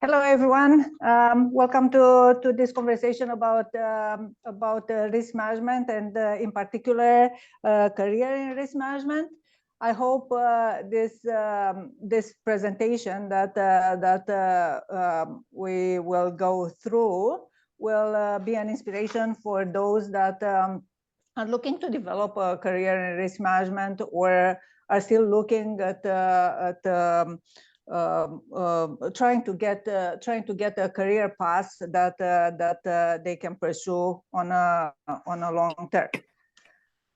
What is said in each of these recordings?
Hello, everyone. Welcome to this conversation about risk management and in particular career in risk management. I hope this presentation that we will go through will be an inspiration for those that are looking to develop a career in risk management or are still looking at trying to get a career path that they can pursue on a long term.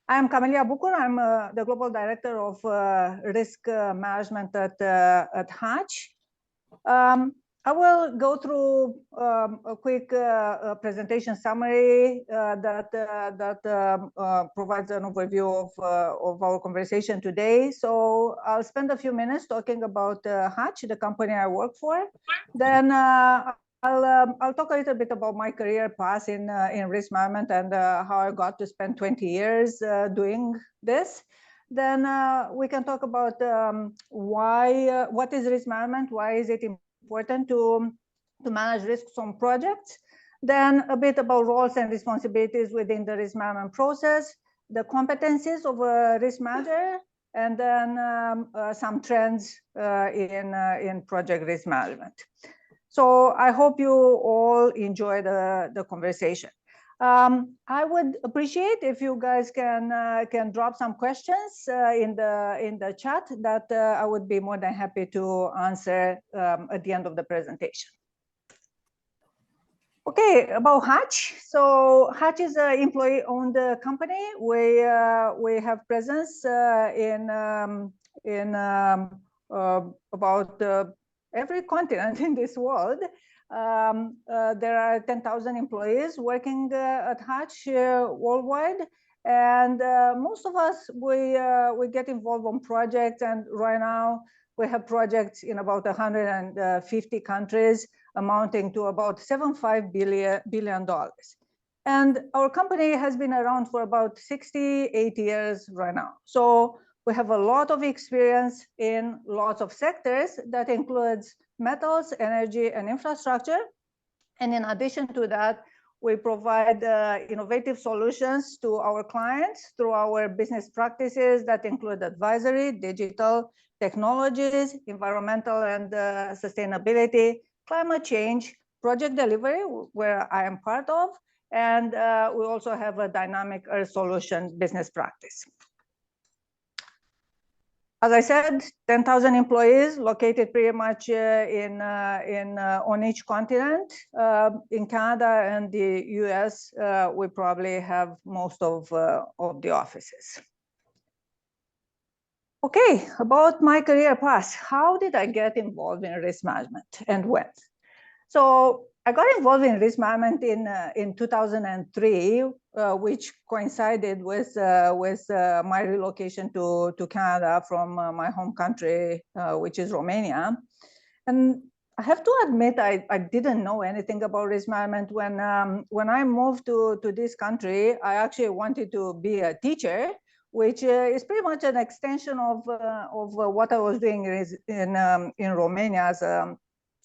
I'm Camelia Bucur. I'm the global director of risk management at Hatch. I will go through a quick presentation summary that provides an overview of our conversation today. So I'll spend a few minutes talking about Hatch, the company I work for. Then I'll talk a little bit about my career path in risk management and how I got to spend 20 years doing this. Then we can talk about what is risk management, why is it important to manage risks on projects, then a bit about roles and responsibilities within the risk management process, the competencies of a risk manager, and then some trends in project risk management. So I hope you all enjoy the conversation. I would appreciate if you guys can drop some questions in the chat that I would be more than happy to answer at the end of the presentation. Okay, about Hatch. So Hatch is an employee-owned company. We have presence in about every continent in this world. There are 10,000 employees working at Hatch worldwide, and most of us we get involved on projects. And right now we have projects in about 150 countries, amounting to about $75 billion. And our company has been around for about 68 years right now. So we have a lot of experience in lots of sectors that includes metals, energy, and infrastructure. And in addition to that, we provide innovative solutions to our clients through our business practices that include advisory, digital technologies, environmental and sustainability, climate change, project delivery, where I am part of, and we also have a dynamic earth solution business practice. As I said, 10,000 employees located pretty much on each continent. In Canada and the US, we probably have most of the offices. Okay, about my career path. How did I get involved in risk management and when? So I got involved in risk management in 2003, which coincided with my relocation to Canada from my home country, which is Romania. And I have to admit, I didn't know anything about risk management. When I moved to this country, I actually wanted to be a teacher, which is pretty much an extension of what I was doing in Romania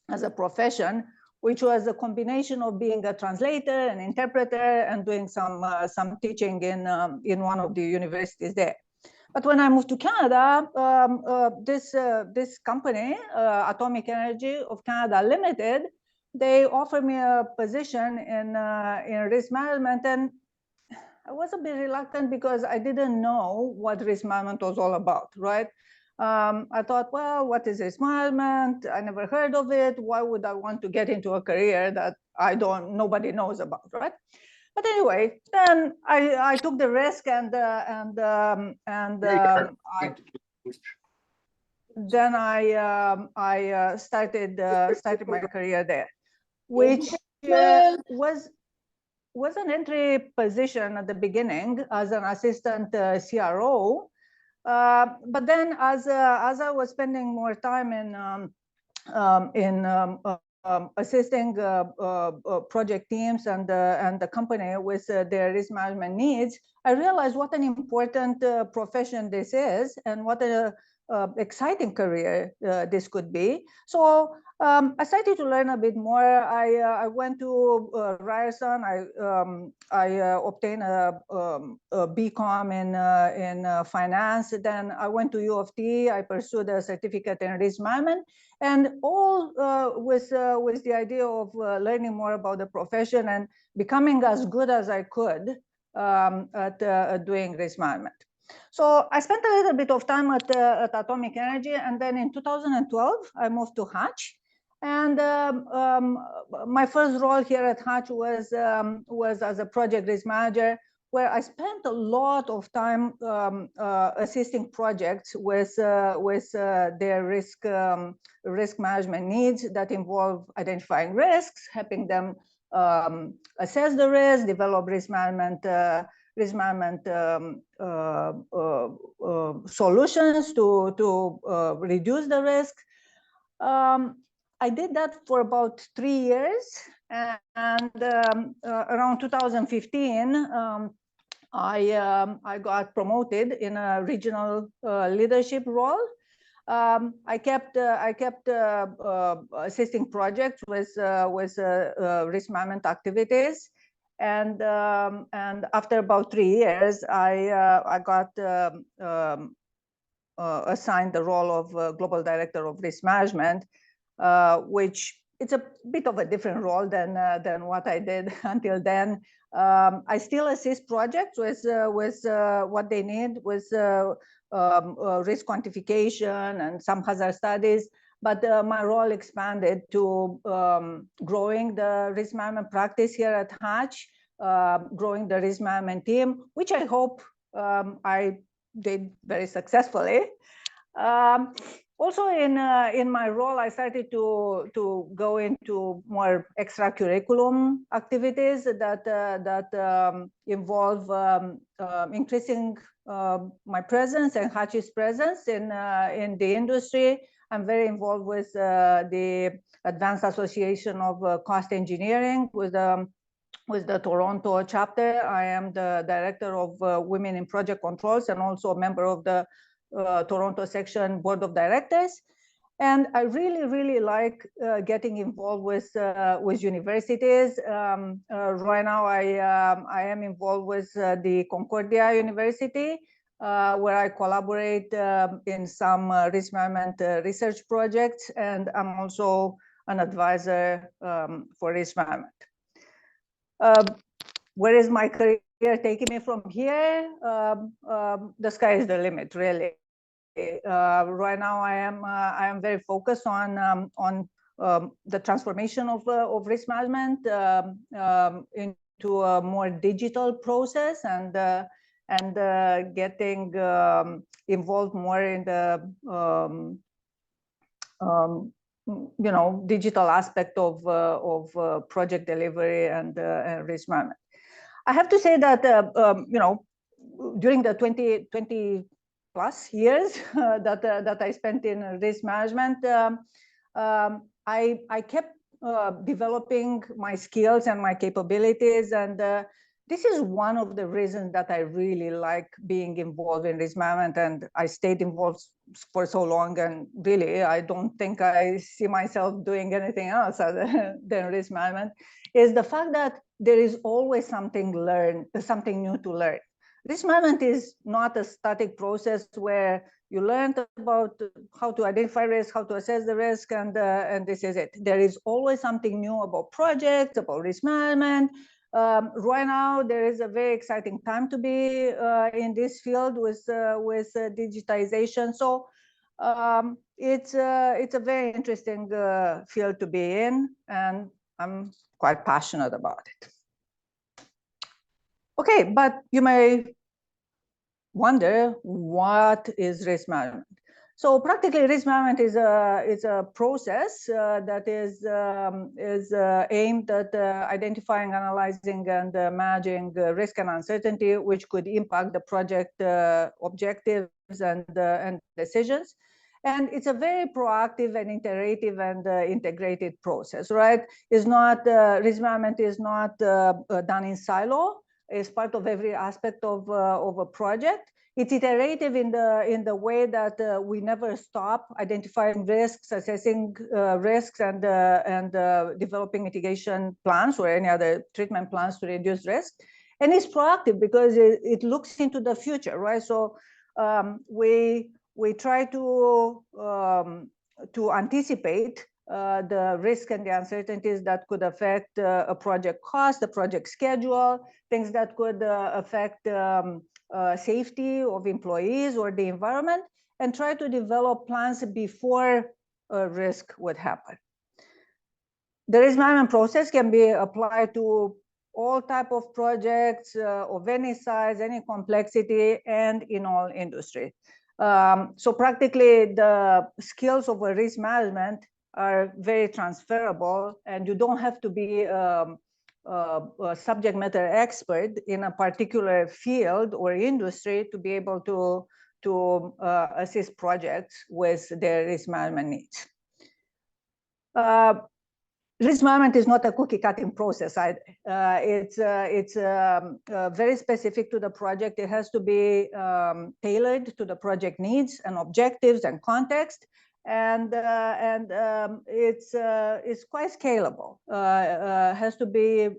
as a profession, which was a combination of being a translator, an interpreter, and doing some teaching in one of the universities there. But when I moved to Canada, this company, Atomic Energy of Canada Limited, they offered me a position in risk management, and I was a bit reluctant because I didn't know what risk management was all about, right? I thought, well, what is risk management? I never heard of it. Why would I want to get into a career that nobody knows about, right? But anyway, then I took the risk and then I started my career there, which was an entry position at the beginning as an assistant CRO. But then as I was spending more time in assisting project teams and the company with their risk management needs, I realized what an important profession this is, and what a exciting career this could be. So I started to learn a bit more. I went to Ryerson. I obtained a BCom in finance. Then I went to U of T. I pursued a certificate in risk management, and all with the idea of learning more about the profession and becoming as good as I could at doing risk management. So I spent a little bit of time at Atomic Energy, and then in 2012 I moved to Hatch. And my first role here at Hatch was as a project risk manager, where I spent a lot of time assisting projects with their risk management needs that involve identifying risks, helping them assess the risk, develop risk management solutions to reduce the risk. I did that for about 3 years, and around 2015, I got promoted in a regional leadership role. I kept assisting projects with risk management activities, and after about 3 years, I got assigned the role of global director of risk management, which it's a bit of a different role than what I did until then. I still assist projects with what they need, with risk quantification and some hazard studies, but my role expanded to growing the risk management practice here at Hatch, growing the risk management team, which I hope I did very successfully. Also, in my role, I started to go into more extracurriculum activities that involve increasing my presence and Hatch's presence in the industry. I'm very involved with the Advanced Association of Cost Engineering with the Toronto chapter. I am the director of Women in Project Controls and also a member of the Toronto section board of directors. And I really like getting involved with universities. Right now, I am involved with the Concordia University, where I collaborate in some risk management research projects, and I'm also an advisor for risk management. Where is my career taking me from here? The sky is the limit, really. Right now, I am very focused on the transformation of risk management into a more digital process, and getting involved more in the digital aspect of project delivery and risk management. I have to say that during the 20 plus years that I spent in risk management, I kept developing my skills and my capabilities, and this is one of the reasons that I really like being involved in risk management, and I stayed involved for so long, and really I don't think I see myself doing anything else other than risk management, is the fact that there is always something new to learn. Risk management is not a static process where you learned about how to identify risk, how to assess the risk, and this is it. There is always something new about projects, about risk management. Right now, there is a very exciting time to be in this field with digitization. So it's a very interesting field to be in, and I'm quite passionate about it. Okay, but you may wonder, what is risk management? So practically, risk management is a process that is aimed at identifying, analyzing, and managing risk and uncertainty, which could impact the project objectives and decisions. And it's a very proactive and iterative and integrated process, right? It's not risk management is not done in silo. is part of every aspect of a project. It's iterative in the way that we never stop identifying risks, assessing risks, and developing mitigation plans or any other treatment plans to reduce risk. And it's proactive because it looks into the future, right? So we try to anticipate the risk and the uncertainties that could affect a project cost, the project schedule, things that could affect safety of employees or the environment, and try to develop plans before a risk would happen. The risk management process can be applied to all type of projects of any size, any complexity, and in all industries. So practically the skills of a risk management are very transferable, and you don't have to be a subject matter expert in a particular field or industry to be able to assist projects with their risk management needs. Risk management is not a cookie cutting process. It's very specific to the project. It has to be tailored to the project needs and objectives and context, and it's quite scalable. Has to be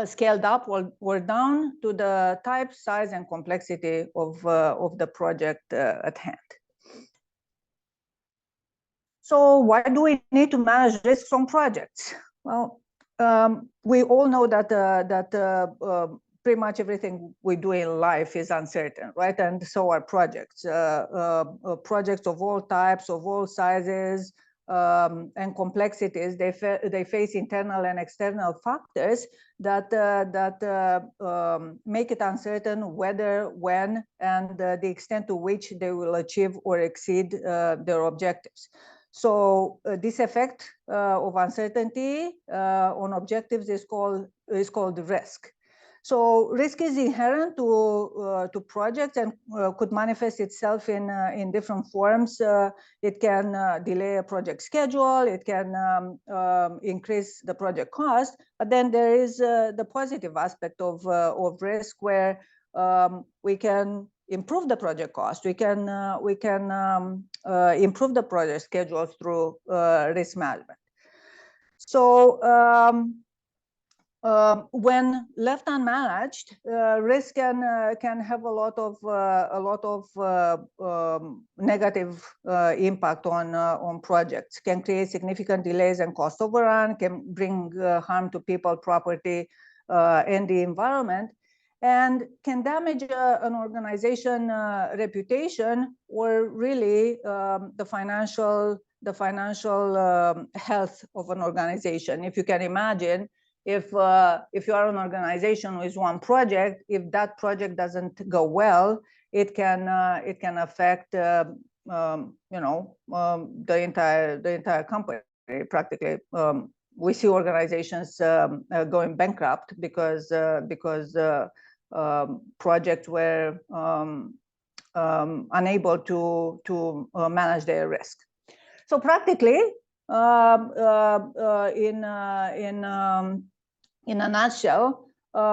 scaled up or down to the type, size, and complexity of the project at hand. So why do we need to manage risks on projects? Well, we all know that pretty much everything we do in life is uncertain, right? And so are projects. Projects of all types, of all sizes, and complexities. They face internal and external factors that make it uncertain whether, when, and the extent to which they will achieve or exceed their objectives. So this effect of uncertainty on objectives is called risk. So risk is inherent to projects and could manifest itself in different forms. It can delay a project schedule. It can increase the project cost. But then there is the positive aspect of risk, where we can improve the project cost. We can improve the project schedule through risk management. So when left unmanaged, risk can have a lot of negative impact on projects. Can create significant delays and cost overrun. Can bring harm to people, property, and the environment, and can damage an organization reputation, or really the financial health of an organization. If you can imagine, if you are an organization with one project, if that project doesn't go well, it can affect the entire company practically. We see organizations going bankrupt because projects were unable to manage their risk. So practically, in a nutshell,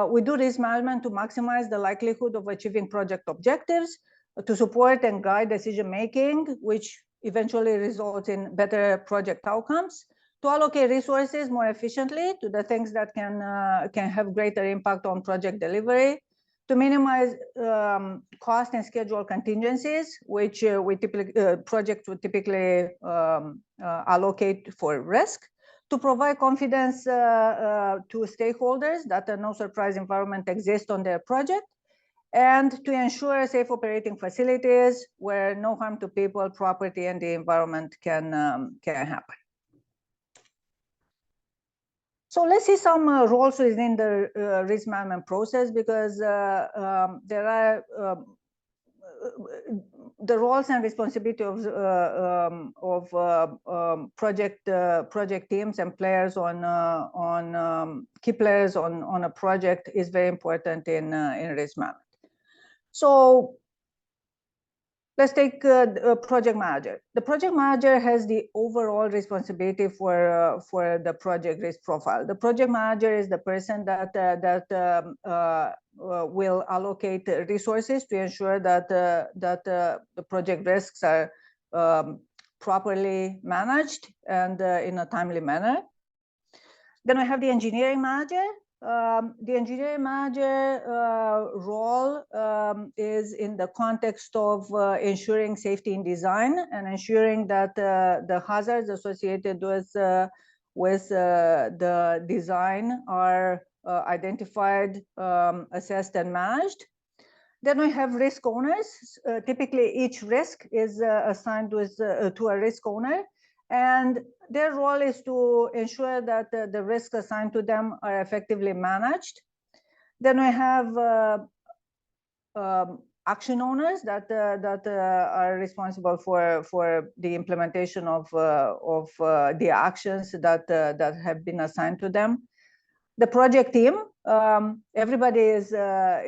we do risk management to maximize the likelihood of achieving project objectives, to support and guide decision making, which eventually results in better project outcomes, to allocate resources more efficiently to the things that can have greater impact on project delivery, to minimize cost and schedule contingencies, which projects would typically allocate for risk, to provide confidence to stakeholders that a no surprise environment exists on their project, and to ensure safe operating facilities where no harm to people, property, and the environment can happen. So let's see some roles within the risk management process, because there are the roles and responsibility of project teams and players on key players on a project is very important in risk management. So Let's take a project manager. The project manager has the overall responsibility for the project risk profile. The project manager is the person that will allocate resources to ensure that the project risks are properly managed and in a timely manner. Then we have the engineering manager. The engineering manager role is in the context of ensuring safety in design and ensuring that the hazards associated with the design are identified, assessed, and managed. Then we have risk owners. Typically, each risk is assigned to a risk owner, and their role is to ensure that the risks assigned to them are effectively managed. Then we have action owners that are responsible for the implementation of the actions that have been assigned to them. The project team, everybody is a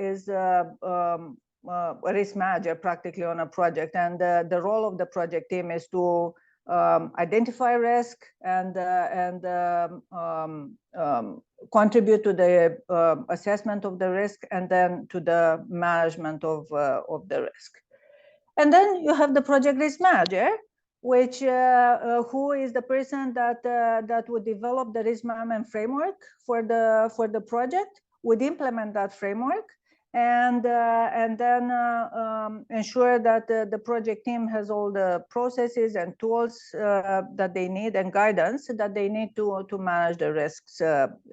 risk manager practically on a project, and the role of the project team is to identify risk and contribute to the assessment of the risk and then to the management of the risk. And then you have the project risk manager, which who is the person that would develop the risk management framework for the project, would implement that framework, and then ensure that the project team has all the processes and tools that they need and guidance that they need to manage the risks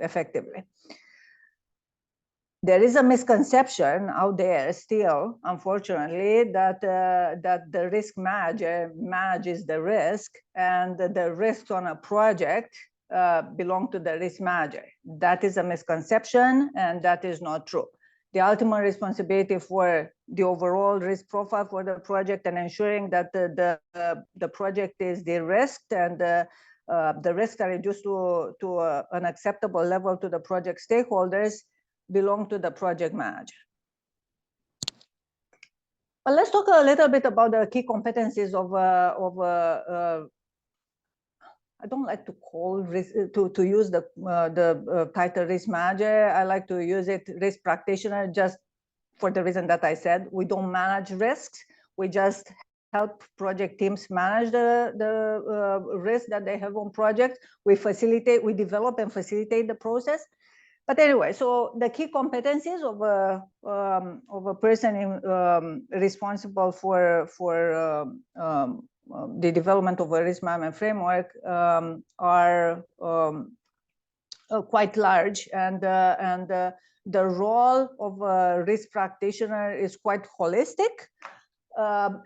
effectively. There is a misconception out there still, unfortunately, that the risk manager manages the risk and the risks on a project belong to the risk manager. That is a misconception, and that is not true. The ultimate responsibility for the overall risk profile for the project and ensuring that the project is de-risked and the risks are reduced to an acceptable level to the project stakeholders belong to the project manager. But let's talk a little bit about the key competencies of I don't like to call to use the title risk manager. I like to use it risk practitioner, just for the reason that I said. We don't manage risks. We just help project teams manage the risk that they have on projects. We develop and facilitate the process. But anyway, so the key competencies of a person responsible for the development of a risk management framework are quite large, and the role of a risk practitioner is quite holistic.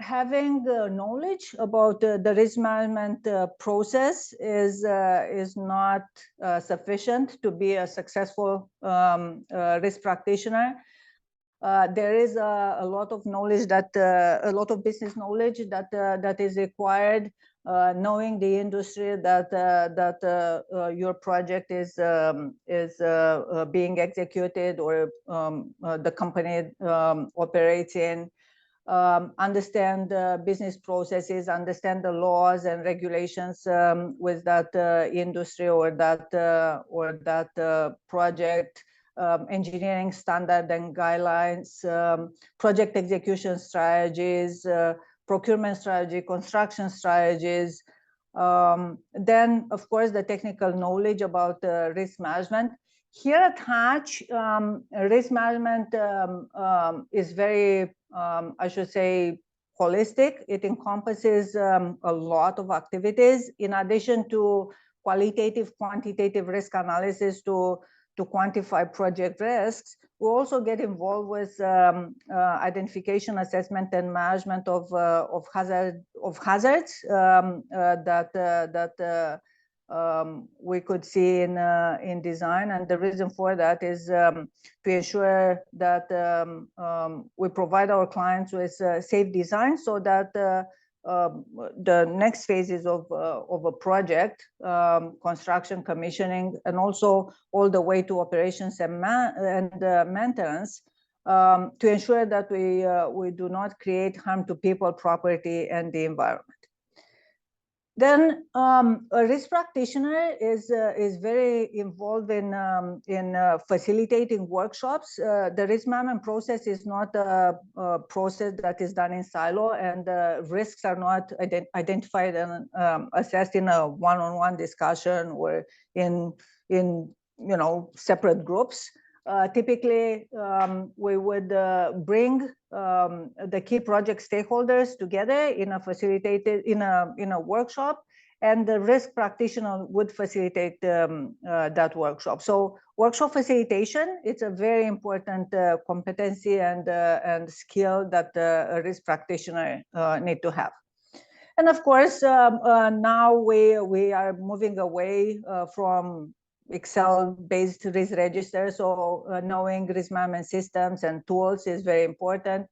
Having knowledge about the risk management process is not sufficient to be a successful risk practitioner. There is a lot of knowledge a lot of business knowledge that is required, knowing the industry that your project is being executed or the company operates in. Understand business processes, understand the laws and regulations with that industry or that project, engineering standard and guidelines, project execution strategies, procurement strategy, construction strategies. Then, of course, the technical knowledge about risk management. Here at Hatch, risk management is very, I should say, holistic. It encompasses a lot of activities in addition to qualitative, quantitative risk analysis to quantify project risks. We also get involved with identification, assessment, and management of hazards that we could see in design, and the reason for that is to ensure that we provide our clients with safe design, so that the next phases of a project, construction, commissioning, and also all the way to operations and maintenance to ensure that we do not create harm to people, property, and the environment. Then a risk practitioner is very involved in facilitating workshops. The risk management process is not a process that is done in silo, and risks are not identified and assessed in a one-on-one discussion or in separate groups. Typically, we would bring the key project stakeholders together in a facilitated in a workshop, and the risk practitioner would facilitate that workshop. So workshop facilitation, it's a very important competency and skill that a risk practitioner need to have. And of course, now we are moving away from Excel-based risk registers, so knowing risk management systems and tools is very important.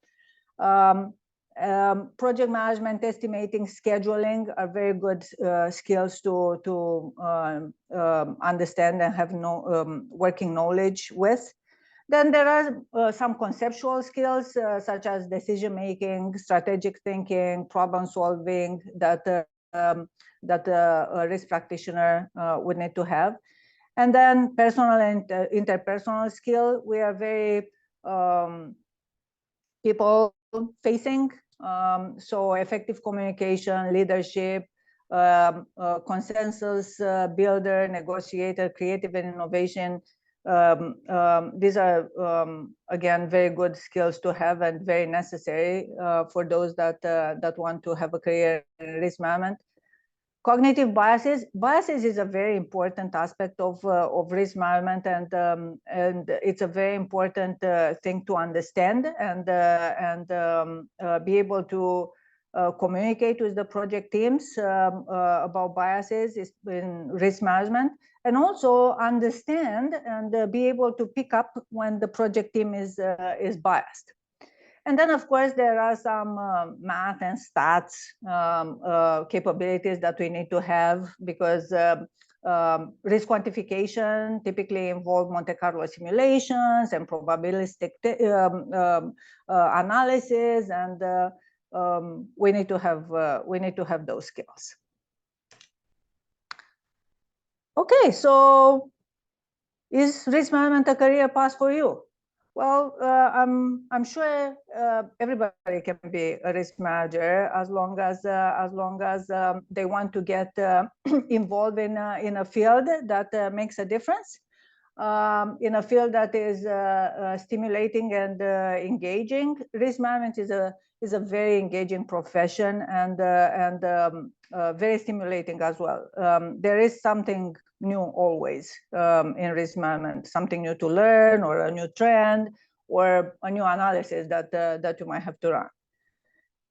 Project management, estimating, scheduling are very good skills to understand and have working knowledge with. Then there are some conceptual skills such as decision-making, strategic thinking, problem-solving that a risk practitioner would need to have. And then personal and interpersonal skill, we are very people-facing, so effective communication, leadership, consensus builder, negotiator, creative and innovation. These are, again, very good skills to have and very necessary for those that want to have a career in risk management. Cognitive biases is a very important aspect of risk management, and it's a very important thing to understand and be able to communicate with the project teams about biases in risk management, and also understand and be able to pick up when the project team is biased. And then, of course, there are some math and stats capabilities that we need to have, because risk quantification typically involve Monte Carlo simulations and probabilistic analysis, and we need to have those skills. Okay, so is risk management a career path for you? Well, I'm sure everybody can be a risk manager as long as they want to get involved in a field that makes a difference, in a field that is stimulating and engaging. Risk management is a very engaging profession and very stimulating as well. There is something new always in risk management, something new to learn, or a new trend, or a new analysis that you might have to run.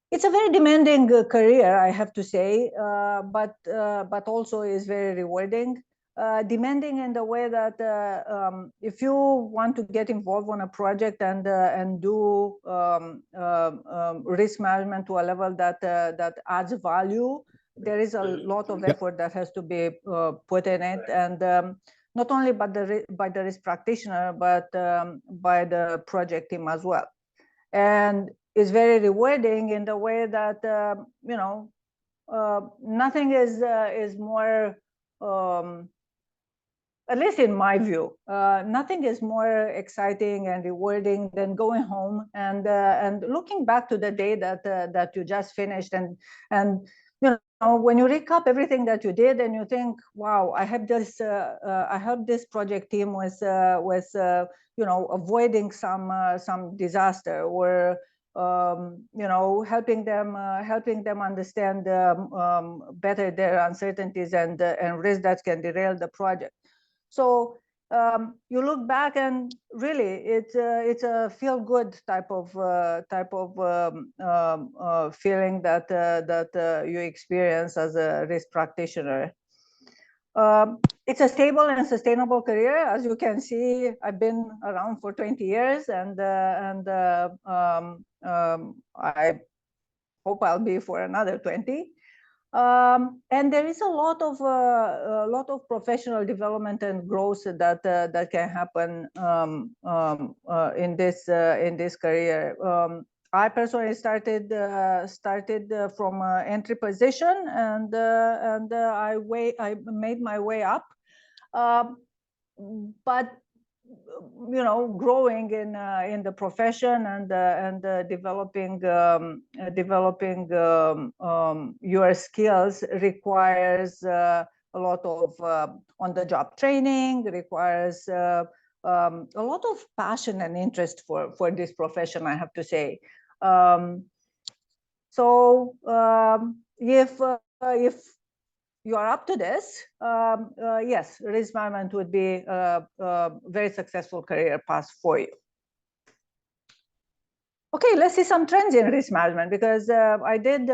It's a very demanding career, I have to say, but also is very rewarding. Demanding in the way that if you want to get involved on a project and do risk management to a level that adds value, there is a lot of effort that has to be put in it, and not only by the risk practitioner, but by the project team as well. And it's very rewarding in the way that nothing is more, at least in my view, nothing is more exciting and rewarding than going home and looking back to the day that you just finished, and when you recap everything that you did and you think, wow, I helped this project team with avoiding some disaster, or helping them understand better their uncertainties and risks that can derail the project. So you look back and really it's a feel-good type of feeling that you experience as a risk practitioner. It's a stable and sustainable career. As you can see, I've been around for 20 years, and I hope I'll be for another 20. And there is a lot of professional development and growth that can happen in this career. I personally started from an entry position, and I made my way up, but growing in the profession and developing your skills requires a lot of on-the-job training, requires a lot of passion and interest for this profession, I have to say. If you are up to this, yes, risk management would be a very successful career path for you. Okay, let's see some trends in risk management, because I did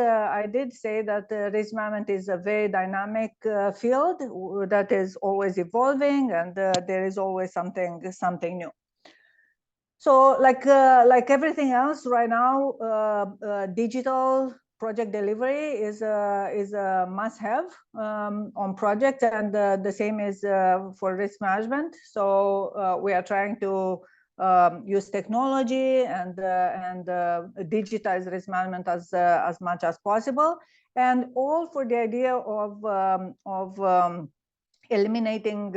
say that risk management is a very dynamic field that is always evolving, and there is always something new. So like everything else right now, digital project delivery is a must-have on projects, and the same is for risk management. So we are trying to use technology and digitize risk management as much as possible, and all for the idea of eliminating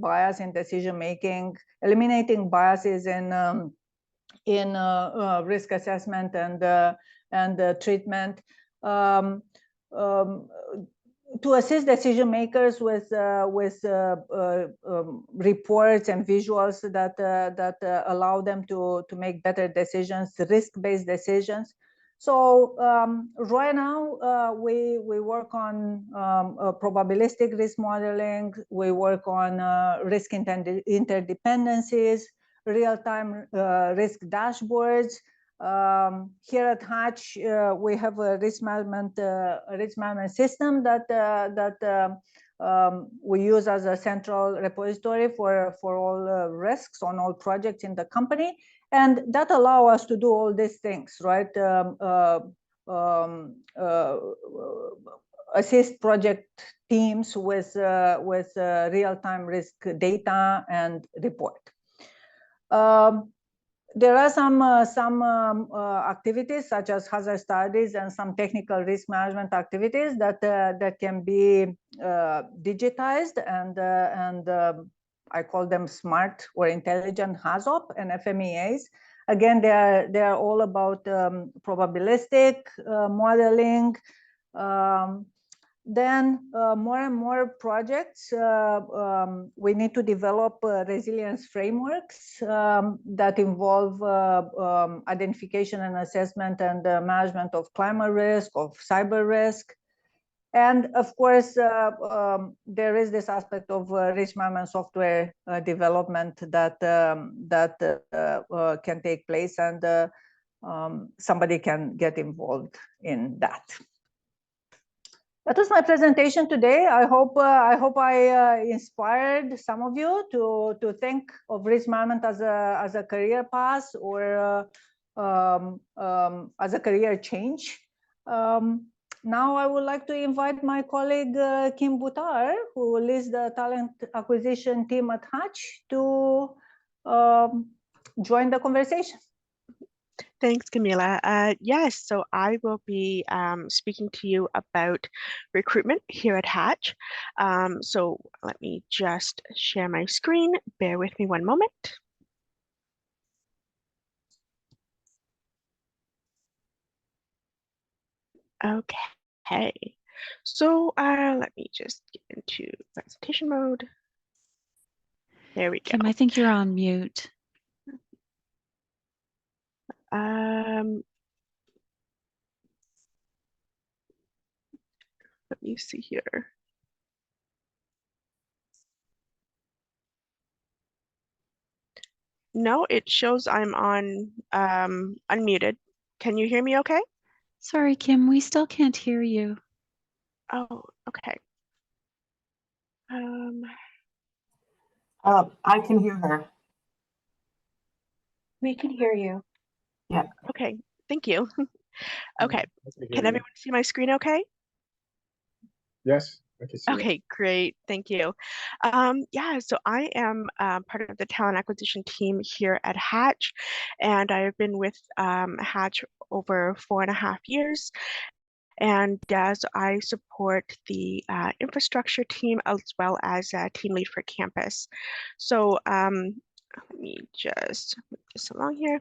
bias in decision making, eliminating biases in risk assessment and treatment, to assist decision makers with reports and visuals that allow them to make better decisions, risk-based decisions. So right now we work on probabilistic risk modeling. We work on risk interdependencies, real-time risk dashboards. Here at Hatch, we have a risk management system that we use as a central repository for all risks on all projects in the company, and that allow us to do all these things, right? Assist project teams with real-time risk data and report. There are some activities such as hazard studies and some technical risk management activities that can be digitized, and I call them smart or intelligent HAZOP and FMEAs. Again, they are all about probabilistic modeling. Then more and more projects, we need to develop resilience frameworks that involve identification and assessment and management of climate risk, of cyber risk. And of course, there is this aspect of risk management software development that can take place, and somebody can get involved in that. That was my presentation today. I hope I inspired some of you to think of risk management as a career path, or as a career change. Now I would like to invite my colleague Kim Butar, who leads the talent acquisition team at Hatch, to join the conversation. Thanks, Camila. Yes, so I will be speaking to you about recruitment here at Hatch. So let me just share my screen. Bear with me one moment. Okay, so let me just get into presentation mode. There we go. Kim, I think you're on mute. Let me see here. No, it shows I'm on unmuted. Can you hear me okay? Sorry, Kim, we still can't hear you. Oh, okay. I can hear her. We can hear you. Yeah. Okay, thank you. Okay, can everyone see my screen okay? Yes, I can see it. Okay, great. Thank you. Yeah, so I am part of the talent acquisition team here at Hatch, and I have been with Hatch over 4.5 years. And so I support the infrastructure team as well as team lead for campus. So let me just move this along here.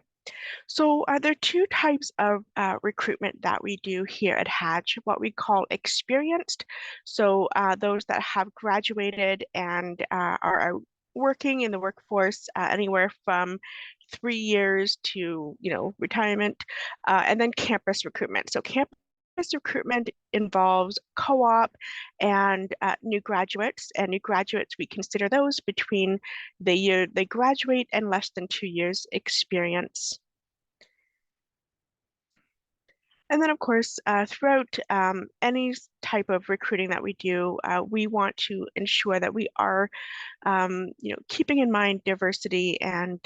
So there are two types of recruitment that we do here at Hatch, what we call experienced. So those that have graduated and are working in the workforce anywhere from 3 years to retirement, and then campus recruitment. So campus recruitment involves co-op and new graduates. And new graduates, we consider those between the year they graduate and less than 2 years experience. And then, of course, throughout any type of recruiting that we do, we want to ensure that we are, keeping in mind diversity and,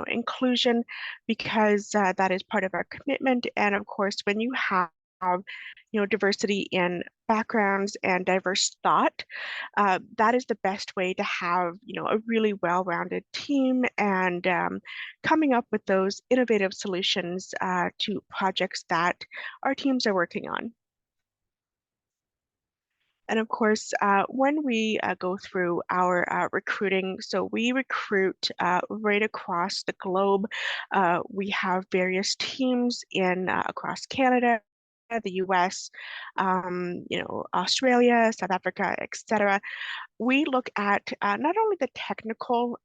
inclusion, because that is part of our commitment. And of course, when you have, diversity in backgrounds and diverse thought, that is the best way to have, a really well-rounded team and coming up with those innovative solutions to projects that our teams are working on. And of course, when we go through our recruiting, so we recruit right across the globe. We have various teams in across Canada, the US, Australia, South Africa, etc. We look at not only the technical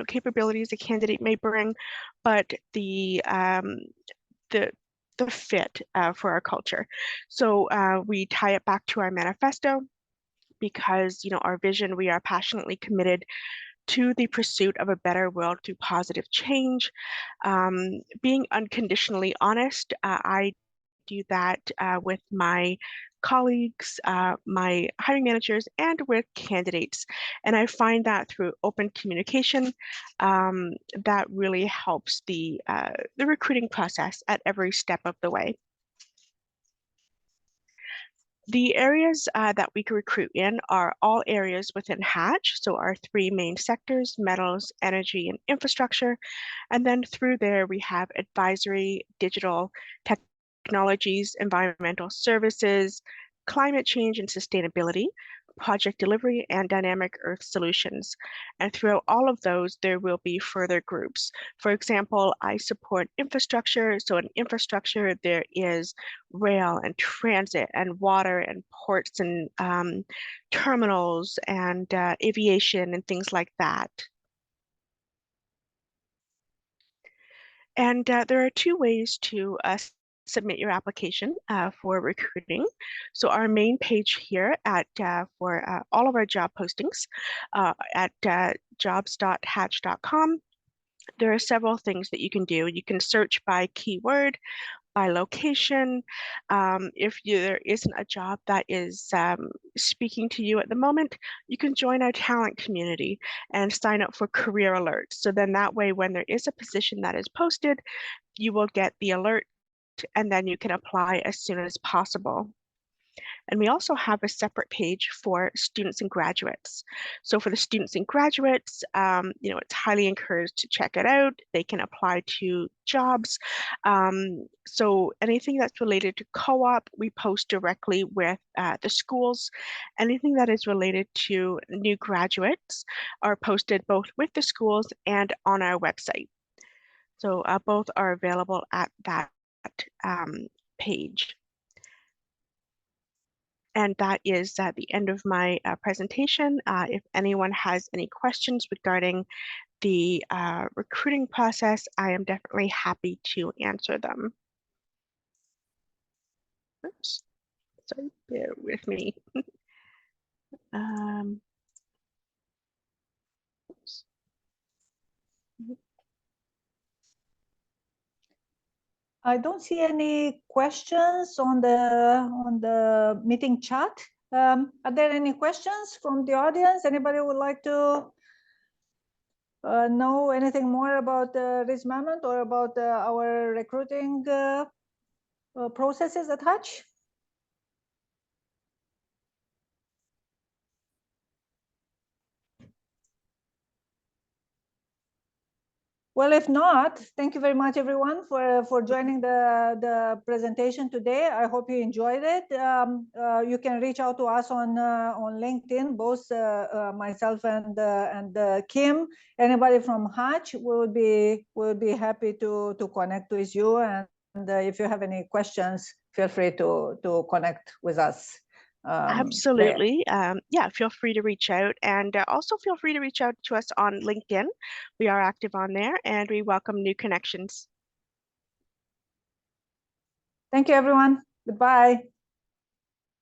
capabilities a candidate may bring, but the fit for our culture. So we tie it back to our manifesto because our vision, we are passionately committed to the pursuit of a better world through positive change. Being unconditionally honest, I do that with my colleagues, my hiring managers, and with candidates. And I find that through open communication, that really helps the recruiting process at every step of the way. The areas that we can recruit in are all areas within Hatch. So our 3 main sectors: metals, energy, and infrastructure. And then through there, we have advisory, digital, technologies, environmental services, climate change and sustainability, project delivery, and dynamic earth solutions. And throughout all of those, there will be further groups. For example, I support infrastructure. So in infrastructure, there is rail and transit and water and ports and terminals and aviation and things like that. And there are 2 ways to submit your application for recruiting. So our main page here at for all of our job postings at jobs.hatch.com, there are several things that you can do. You can search by keyword, by location. If there isn't a job that is speaking to you at the moment, you can join our talent community and sign up for career alerts. So then that way, when there is a position that is posted, you will get the alert and then you can apply as soon as possible. And we also have a separate page for students and graduates. So for the students and graduates, it's highly encouraged to check it out. They can apply to jobs. So anything that's related to co-op, we post directly with the schools. Anything that is related to new graduates are posted both with the schools and on our website. So both are available at that page. And that is at the end of my presentation. If anyone has any questions regarding the recruiting process, I am definitely happy to answer them. Oops, sorry, bear with me. Oops. I don't see any questions on the meeting chat. Are there any questions from the audience? Anybody would like to know anything more about risk management or about our recruiting processes at Hatch? Well, if not, thank you very much, everyone, for joining the presentation today. I hope you enjoyed it. You can reach out to us on LinkedIn, both myself and Kim. Anybody from Hatch will be happy to connect with you. And if you have any questions, feel free to connect with us. Absolutely. Yeah, feel free to reach out, and also feel free to reach out to us on LinkedIn. We are active on there, and we welcome new connections. Thank you, everyone. Goodbye.